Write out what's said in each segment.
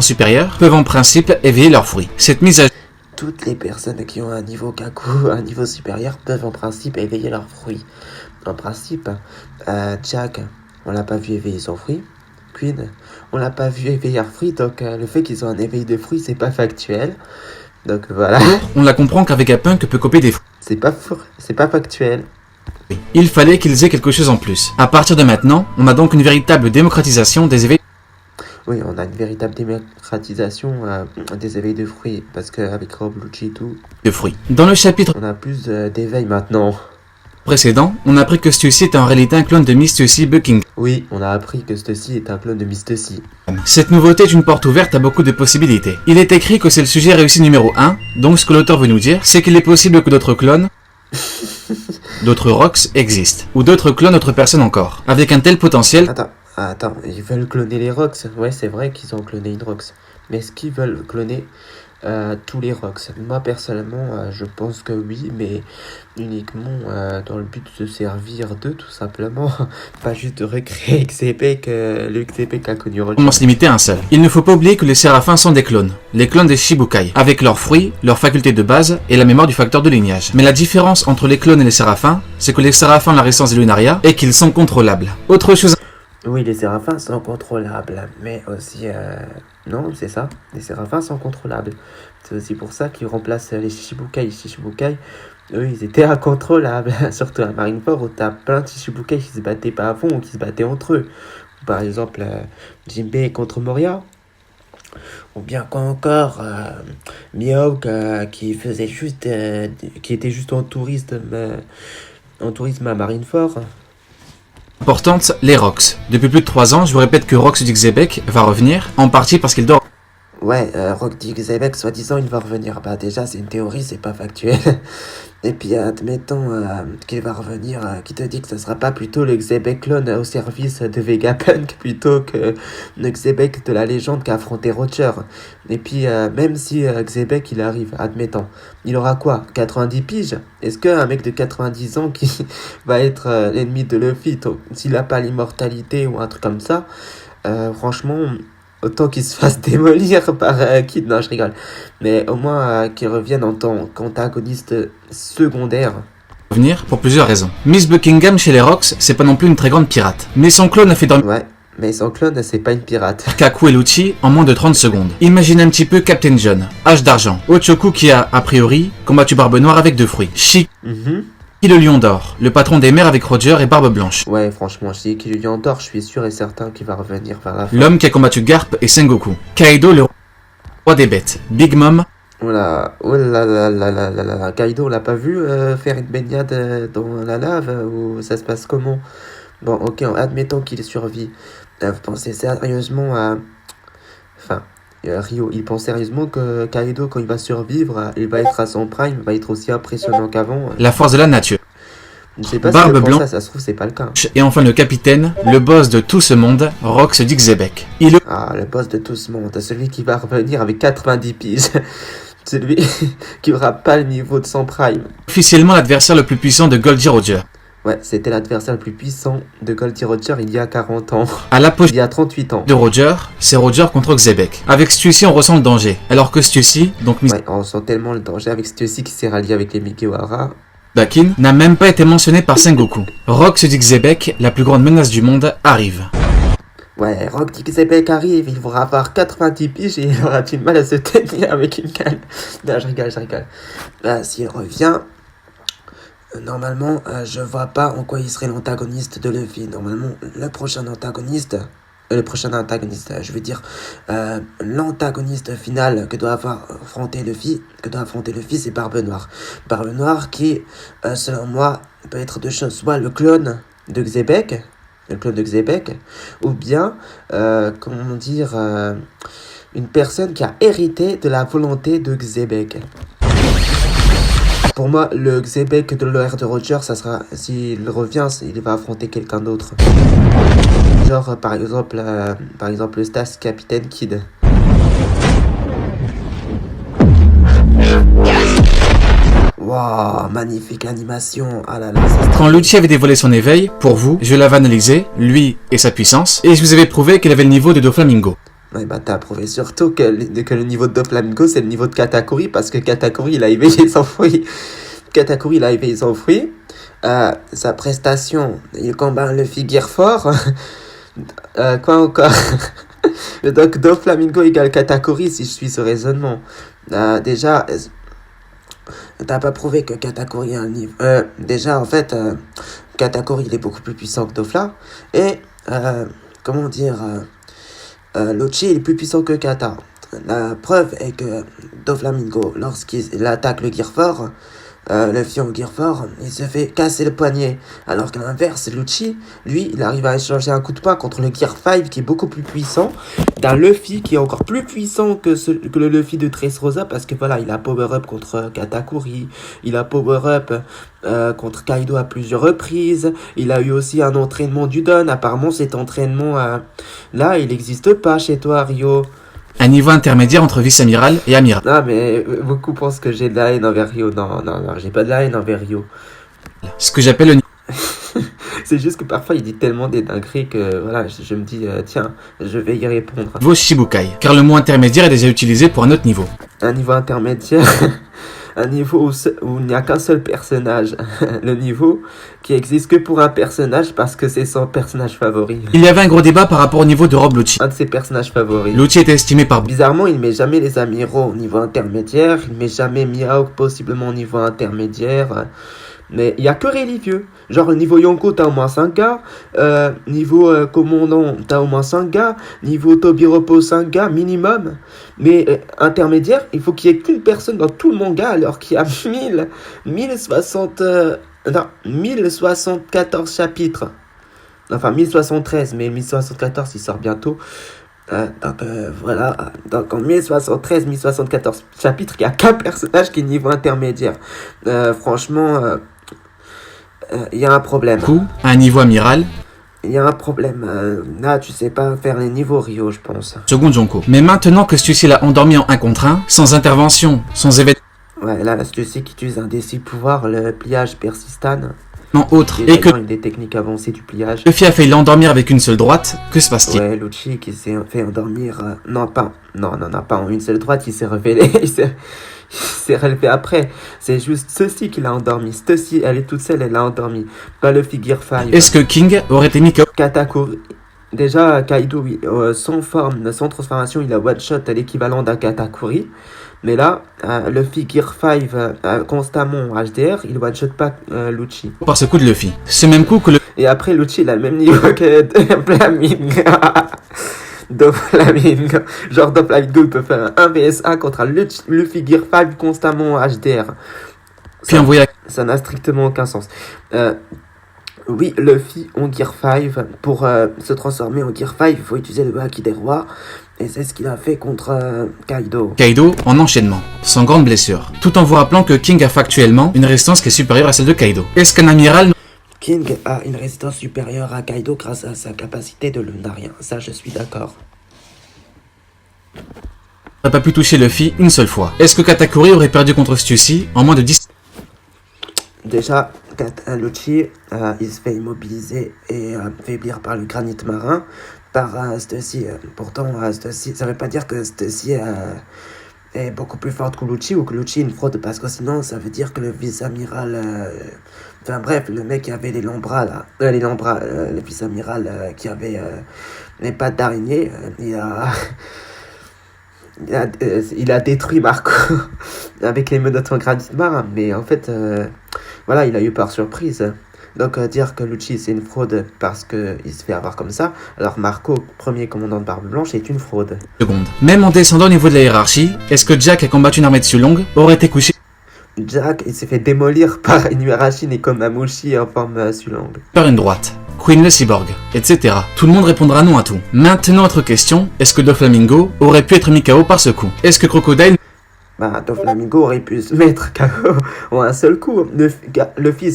supérieurs peuvent en principe éveiller leurs fruits. Cette mise à Toutes les personnes qui ont un niveau Kaku, un niveau supérieur, peuvent en principe éveiller leurs fruits. En principe, Jack, on l'a pas vu éveiller son fruit. Queen, on l'a pas vu éveiller leur fruit, donc le fait qu'ils ont un éveil de fruits, c'est pas factuel. Donc voilà, on la comprend qu'un Vegapunk peut copier des fruits. c'est pas factuel. Il fallait qu'ils aient quelque chose en plus. À partir de maintenant, on a donc une véritable démocratisation des éveils Oui, on a une véritable démocratisation des éveils de fruits, parce qu'avec Rob, Lucci et tout, de fruits. Dans le chapitre on a plus d'éveil maintenant. précédent, on a appris que Stussy était en réalité un clone de Miss Stussy Buckingham. Oui, on a appris que Stussy est un clone de Miss Stussy. Cette nouveauté est une porte ouverte à beaucoup de possibilités. Il est écrit que c'est le sujet réussi numéro 1, donc ce que l'auteur veut nous dire, c'est qu'il est possible que d'autres clones, d'autres Rox existent, ou d'autres clones d'autres personnes encore. Avec un tel potentiel, Attends, ils veulent cloner les Rox. Ouais, c'est vrai qu'ils ont cloné une Rox. Mais est-ce qu'ils veulent cloner tous les Rox? Moi, personnellement, je pense que oui, mais uniquement dans le but de se servir d'eux, tout simplement. Pas juste de recréer Xebek, le Xebek a connu Roger. comment se limiter à un seul. Il ne faut pas oublier que les séraphins sont des clones, les clones des Shibukai, avec leurs fruits, leurs facultés de base et la mémoire du facteur de lignage. Mais la différence entre les clones et les séraphins, c'est que les séraphins ont la résistance des Lunaria et qu'ils sont contrôlables. Autre chose Oui, les séraphins sont contrôlables, mais aussi... Non, c'est ça, les séraphins sont contrôlables. C'est aussi pour ça qu'ils remplacent les Shichibukai. Les Shichibukai, eux, ils étaient incontrôlables. Surtout à Marineford, où t'as plein de Shichibukai qui se battaient pas à fond ou qui se battaient entre eux. Par exemple, Jinbei contre Moria. Ou bien encore Mihawk qui faisait juste... qui était juste en tourisme à Marineford. importante, les Rox. Depuis plus de 3 ans, je vous répète que Rox du Xebek va revenir, en partie parce qu'il dort. Ouais, Rock dit Xebek, soi-disant, il va revenir. Bah, déjà, c'est une théorie, c'est pas factuel. Et puis, admettons qu'il va revenir, qui te dit que ce sera pas plutôt le Xebek clone au service de Vegapunk plutôt que le Xebek de la légende qui a affronté Roger. Et puis, même si Xebek il arrive, admettons, il aura quoi? 90 piges? Est-ce qu'un mec de 90 ans qui va être l'ennemi de Luffy, s'il a pas l'immortalité ou un truc comme ça, franchement... Autant qu'il se fasse démolir par Kid, non je rigole. Mais au moins qu'il revienne en tant qu'antagoniste secondaire. Revenir pour plusieurs raisons. Miss Buckingham chez les Rox, c'est pas non plus une très grande pirate. Mais son clone a fait dormir Ouais, mais son clone c'est pas une pirate. Kaku et Lucci en moins de 30 secondes. Imaginez un petit peu Captain John, H d'argent, Ochoku qui a priori combattu Barbe Noire avec 2 fruits, Shiki le Lion d'Or, le patron des mers avec Roger et Barbe Blanche. Ouais, franchement, Shiki le Lion d'Or, je suis sûr et certain qu'il va revenir vers la fin. L'homme qui a combattu Garp et Sengoku. Kaido le roi des bêtes. Big Mom. Oh là là, Kaido, on l'a pas vu faire une baignade dans la lave ou ça se passe comment? Bon, ok, admettons qu'il survit. Vous pensez sérieusement à... Enfin... Rio, il pense sérieusement que Kaido, quand il va survivre, il va être à son prime, va être aussi impressionnant qu'avant. La force de la nature. Je sais pas Barbe si Blanche. ça se trouve, c'est pas le cas. Et enfin le capitaine, le boss de tout ce monde, Rox du Xebek. Ah, le boss de tout ce monde, celui qui va revenir avec 90 piges. Celui qui aura pas le niveau de son prime. Officiellement l'adversaire le plus puissant de Goldie Roger. Ouais, c'était l'adversaire le plus puissant de Goldie Roger il y a 40 ans. À l'apogée il y a 38 ans. de Roger, c'est Roger contre Xebek. Avec Stussy, on ressent le danger. Alors que Stussy, donc Miss Ouais, on sent tellement le danger avec Stussy qui s'est rallié avec les Mikiwara. Bakin, n'a même pas été mentionné par Sengoku. Rox du Xebek, la plus grande menace du monde, arrive. Ouais, Rock dit que Xebek arrive, il va avoir 90 piges et il aura du mal à se tenir avec une canne. Non, je rigole. S'il revient... Normalement, je vois pas en quoi il serait l'antagoniste de Luffy. Normalement, le prochain antagoniste, je veux dire, l'antagoniste final que doit affronter Luffy, c'est Barbe Noire. Barbe Noire qui, selon moi, peut être deux choses. Soit le clone de Xebek, ou bien, une personne qui a hérité de la volonté de Xebek. Pour moi, le Xebek de l'OR de Roger, ça sera, s'il revient, il va affronter quelqu'un d'autre. Genre, par exemple, le Stas Capitaine Kid. Wow, magnifique animation. Ah là là, Quand Lucci avait dévoilé son éveil, pour vous, je l'avais analysé, lui et sa puissance, et je vous avais prouvé qu'il avait le niveau de Doflamingo. Ouais, bah t'as prouvé surtout que le niveau de Doflamingo c'est le niveau de Katakuri parce que Katakuri il a éveillé son fruit. Katakuri il a éveillé son fruit. Sa prestation, il combat le figure fort. Quoi encore? Donc Doflamingo égale Katakuri si je suis ce raisonnement. Déjà, t'as pas prouvé que Katakuri a un niveau. Déjà en fait, Katakuri il est beaucoup plus puissant que Dofla. Et comment dire, Lucci il est plus puissant que Kata. La preuve est que Doflamingo, lorsqu'il attaque le Gear fort, le Fion Gear fort, il se fait casser le poignet. Alors qu'à l'inverse, Lucci, lui, il arrive à échanger un coup de poing contre le Gear 5 qui est beaucoup plus puissant, d'un Luffy qui est encore plus puissant que le Luffy de Dressrosa parce que voilà, il a power-up contre Katakuri, il a power-up contre Kaido à plusieurs reprises, il a eu aussi un entraînement du Don. Apparemment, cet entraînement là, il n'existe pas chez toi, Rio. Un niveau intermédiaire entre vice-amiral et amiral. Non, mais beaucoup pensent que j'ai de la haine envers Rio. Non, j'ai pas de la haine envers Rio. Ce que j'appelle le C'est juste que parfois il dit tellement des dingueries que voilà, je me dis, tiens, je vais y répondre. niveau Shibukai, car le mot intermédiaire est déjà utilisé pour un autre niveau. Un niveau intermédiaire, un niveau où il n'y a qu'un seul personnage. Le niveau qui existe que pour un personnage parce que c'est son personnage favori. Il y avait un gros débat par rapport au niveau de Rob Lucci. Un de ses personnages favoris. Lucci était estimé par... Bizarrement, il met jamais les amiraux au niveau intermédiaire, il met jamais Mihawk possiblement au niveau intermédiaire. Mais il n'y a que religieux. Genre, niveau Yonko, t'as au moins 5 gars. Niveau commandant, t'as au moins 5 gars. Niveau Tobiropo, 5 gars minimum. Mais intermédiaire, il faut qu'il y ait qu'une personne dans tout le manga, alors qu'il y a 1074 chapitres. Enfin, 1073, mais 1074, il sort bientôt. Voilà, donc en 1073, 1074 chapitres, il n'y a qu'un personnage qui est niveau intermédiaire. Franchement, il y a un problème. Coup, à un niveau amiral, Il y a un problème. Là, tu sais pas faire les niveaux, Rio, je pense. second Jonko. Mais maintenant que celui-ci l'a endormi en 1 contre 1, sans intervention, sans événement Ouais, là, tu sais qu'il utilise un des 6 pouvoirs, le pliage persistant. autre, Et et que des techniques avancées du pliage. Luffy a fait l'endormir avec une seule droite, que se passe-t-il? Ouais, Lucci qui s'est fait endormir. Non, pas en une seule droite, il s'est révélé. Il s'est relevé après. C'est juste ceci qui l'a endormi. Ceci, elle est toute seule, elle l'a endormi. Pas le figure 5. Est-ce que King aurait été mis KO? Katakuri. Déjà, Kaido, sans forme, sans transformation, il a one-shot à l'équivalent d'un Katakuri. Mais là, le figure 5 constamment en HDR, il one-shot pas Lucci. par ce coup de Luffy. Ce même coup que le... Et après, Lucci, il a le même niveau que Doflamingo. Doflamingo. Genre, Doflamingo, il peut faire un 1 vs 1 contre le figure 5 constamment en HDR. Puis envoyé à... Ça n'a strictement aucun sens. Oui, Luffy en Gear 5, pour se transformer en Gear 5, il faut utiliser le Haki des rois. Et c'est ce qu'il a fait contre Kaido. Kaido en enchaînement, sans grande blessure. Tout en vous rappelant que King a factuellement une résistance qui est supérieure à celle de Kaido. Est-ce qu'un amiral King a une résistance supérieure à Kaido grâce à sa capacité de lunarien. Ça, je suis d'accord. n'aurait pas pu toucher Luffy une seule fois? Est-ce que Katakuri aurait perdu contre Stussy en moins de 10... Déjà, Lucci, il se fait immobiliser et faiblir par le granit marin, par Stussy. Pourtant, Stussy, ça veut pas dire que Stussy est beaucoup plus forte que Lucci ou que Lucci est une fraude, parce que sinon, ça veut dire que le vice-amiral... Enfin bref, le mec qui avait les longs bras, là, le vice-amiral qui avait les pattes d'araignée, il a détruit Marco avec les menottes en granit marin, mais en fait, voilà, il a eu par surprise. Donc dire que Lucci c'est une fraude parce qu'il se fait avoir comme ça, alors Marco, premier commandant de Barbe Blanche, est une fraude. secondes. Même en descendant au niveau de la hiérarchie, est-ce que Jack a combattu une armée de Sulong aurait été couché Jack, il s'est fait démolir par Inuarashi et Komamushi en forme Sulong. par une droite? Queen le cyborg, etc. Tout le monde répondra non à tout. Maintenant, autre question, est-ce que Doflamingo aurait pu être mis KO par ce coup? Est-ce que Crocodile... Bah, Doflamingo aurait pu se mettre KO en un seul coup. Luffy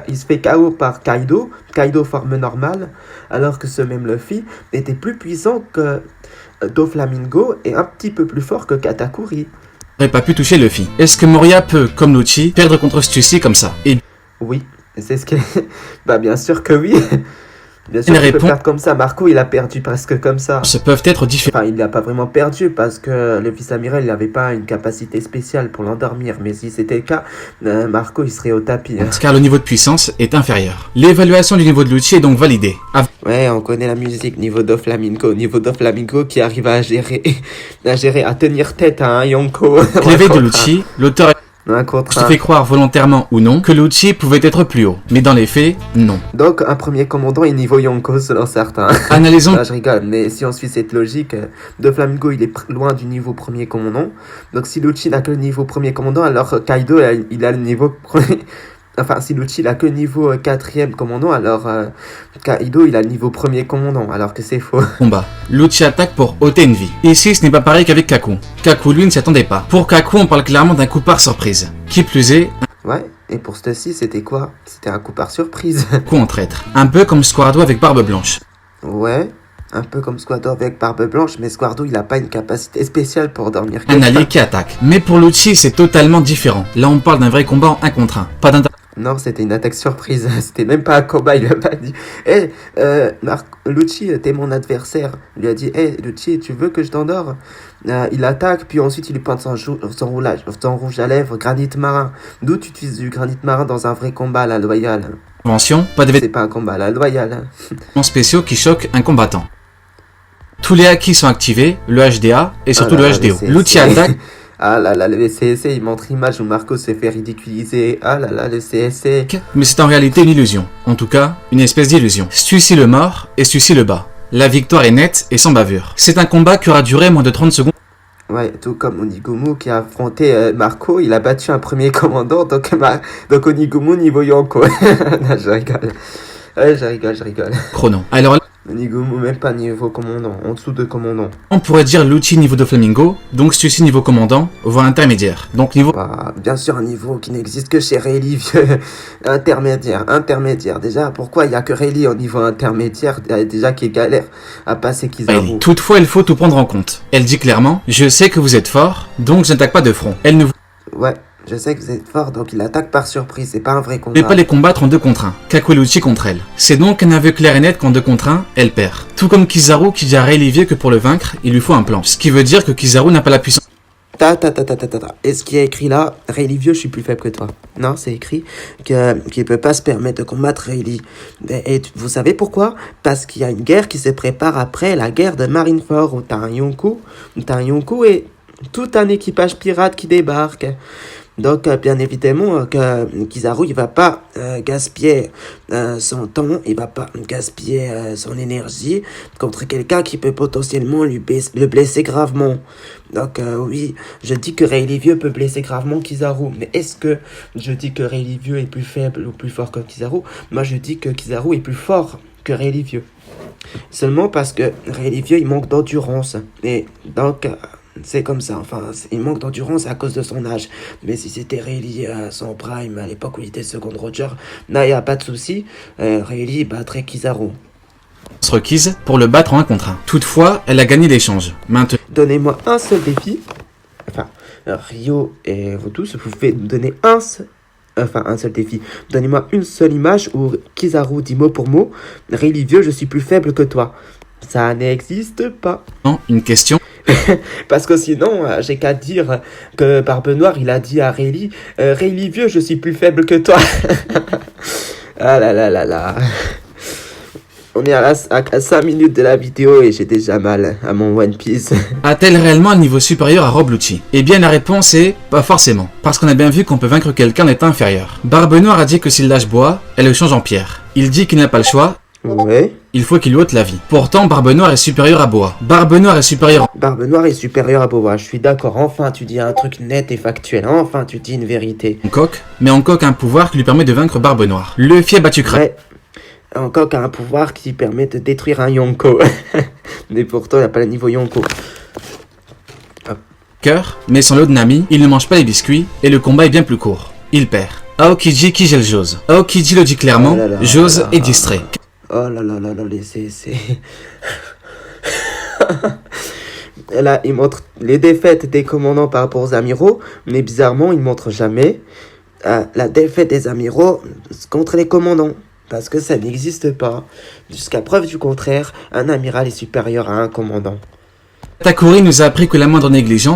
il se fait KO par Kaido, Kaido forme normale, alors que ce même Luffy était plus puissant que Doflamingo et un petit peu plus fort que Katakuri. n'aurait pas pu toucher Luffy? Est-ce que Moria peut, comme Lucci, perdre contre Stussy comme ça? Et Oui, c'est ce que... Bah bien sûr que oui. Bien sûr, Les tu peux réponses perdre comme ça. Marco, il a perdu presque comme ça. peuvent être différentes. Enfin, il n'a pas vraiment perdu parce que le vice-amiral, il n'avait pas une capacité spéciale pour l'endormir. Mais si c'était le cas, Marco, il serait au tapis. Car le niveau de puissance est inférieur. L'évaluation du niveau de Lucci est donc validée. Ouais, on connaît la musique, niveau do flamenco. Niveau do flamenco qui arrive à gérer, à tenir tête à un Yonko. Avec l'éveil de Lucci, l'auteur Un contre se un. fait croire volontairement ou non que Lucci pouvait être plus haut. Mais dans les faits, non. Donc, un premier commandant est niveau Yonko selon certains. Analysons Là, je rigole, mais si on suit cette logique, de Flamingo, il est loin du niveau premier commandant. Donc, si Lucci n'a que le niveau premier commandant, alors Kaido, il a le niveau premier. Enfin, si Lucci n'a que le niveau quatrième commandant, alors Kaido, il a le niveau premier commandant, alors que c'est faux. combat. Lucci attaque pour ôter une vie. Ici, ce n'est pas pareil qu'avec Kaku. Kaku, lui, ne s'y attendait pas. Pour Kaku, on parle clairement d'un coup par surprise. Qui plus est, Ouais, et pour ceci, c'était quoi? C'était un coup par surprise. un coup en traître. Un peu comme Squardo avec Barbe Blanche. Ouais, un peu comme Squardo avec Barbe Blanche, mais Squardo, il a pas une capacité spéciale pour dormir. Un allié qui attaque. Mais pour Lucci, c'est totalement différent. Là, on parle d'un vrai combat en 1 contre 1. Pas Non, c'était une attaque surprise. C'était même pas un combat. Il a pas dit Lucci, t'es mon adversaire. Il lui a dit Lucci, tu veux que je t'endors Il attaque, puis ensuite il lui pointe son rouge à lèvres, granit marin. D'où tu utilises du granit marin dans un vrai combat à la loyale? d'intervention, pas C'est d'événements pas un combat à la loyale. spéciaux qui choquent un combattant. Tous les acquis sont activés, le HDA et surtout Ah là le là, HDO. le Lucci CSC. attaque Ah là là, le CSC, il montre image où Marco se fait ridiculiser. Ah là là, le CSC. mais c'est en réalité une illusion. En tout cas, une espèce d'illusion. Celui-ci le mord et celui-ci le bat. La victoire est nette et sans bavure. C'est un combat qui aura duré moins de 30 secondes. Ouais, tout comme Onigumu qui a affronté Marco, il a battu un premier commandant, donc Onigumu niveau Yonko. Non, je rigole. Ouais, je rigole. Chrono. Alors là, Onigumu même pas niveau commandant, en dessous de commandant. on pourrait dire Lucci niveau de Flamingo, donc celui-ci niveau commandant, voire intermédiaire. Donc niveau Bah, bien sûr un niveau qui n'existe que chez Rayleigh, vieux. Intermédiaire. Déjà, pourquoi il y a que Rayleigh au niveau intermédiaire, déjà qui galère à passer Kizaru. Toutefois, il faut tout prendre en compte. Elle dit clairement, je sais que vous êtes fort, donc je n'attaque pas de front. Elle ne Ouais, je sais que vous êtes fort, donc il attaque par surprise, c'est pas un vrai combat. voulait pas les combattre en 2 contre 1. Kaku et Lucci contre elle. C'est donc un aveu clair et net qu'en 2 contre 1, elle perd. Tout comme Kizaru qui dit à Rayleigh Vieux que pour le vaincre, il lui faut un plan. Ce qui veut dire que Kizaru n'a pas la puissance. Et ce qui est écrit là, Rayleigh Vieux, je suis plus faible que toi. Non, c'est écrit qu'il peut pas se permettre de combattre Rayleigh. Et vous savez pourquoi? Parce qu'il y a une guerre qui se prépare après la guerre de Marineford, où t'as un Yonkou et tout un équipage pirate qui débarque. Donc, bien évidemment, que Kizaru, il va pas gaspiller son temps, il va pas gaspiller son énergie contre quelqu'un qui peut potentiellement le blesser gravement. Donc, oui, je dis que Rayleigh Vieux peut blesser gravement Kizaru, mais est-ce que je dis que Rayleigh Vieux est plus faible ou plus fort que Kizaru? Moi, je dis que Kizaru est plus fort que Rayleigh Vieux. Seulement parce que Rayleigh Vieux, il manque d'endurance. Et donc... c'est comme ça, enfin, il manque d'endurance à cause de son âge. Mais si c'était Rayleigh à son prime, à l'époque où il était second Roger, là, il n'y a pas de souci. Rayleigh battrait Kizaru. Requise pour le battre en 1 contre 1. Toutefois, elle a gagné l'échange. Maintenant, Donnez-moi un seul défi. Enfin, Ryo et vous tous, vous pouvez me donner un seul défi. Donnez-moi une seule image où Kizaru dit mot pour mot: Rayleigh Vieux, je suis plus faible que toi. Ça n'existe pas. une question. Parce que sinon, j'ai qu'à dire que Barbe Noire, il a dit à Rayleigh, Rayleigh Vieux, je suis plus faible que toi. Ah là là là là. On est à 5 minutes de la vidéo et j'ai déjà mal à mon One Piece. A-t-elle réellement un niveau supérieur à Rob Lucci? Eh bien, la réponse est pas forcément. Parce qu'on a bien vu qu'on peut vaincre quelqu'un d'état inférieur. Barbe Noire a dit que s'il lâche bois, elle le change en pierre. Il dit qu'il n'a pas le choix. Ouais. Il faut qu'il lui ôte la vie. Pourtant, Barbe Noire est supérieure à Boa. Barbe Noire est supérieure Barbe Noire est supérieure à Boa, je suis d'accord. Enfin, tu dis un truc net et factuel. Enfin, tu dis une vérité. Hancock, mais Hancock a un pouvoir qui lui permet de vaincre Barbe Noire. Luffy a battu Ouais. Hancock a un pouvoir qui permet de détruire un Yonko. Mais pourtant, il n'a pas le niveau Yonko. Cœur, mais sans l'eau de Nami, il ne mange pas les biscuits et le combat est bien plus court. Il perd. Aokiji qui gèle Jose. Aokiji le dit clairement, Oh là là, Jose oh là est là. distrait. Oh là là là là, c'est... Là, il montre les défaites des commandants par rapport aux amiraux, mais bizarrement, il montre jamais la défaite des amiraux contre les commandants. Parce que ça n'existe pas. Jusqu'à preuve du contraire, un amiral est supérieur à un commandant. Takuri nous a appris que la moindre négligence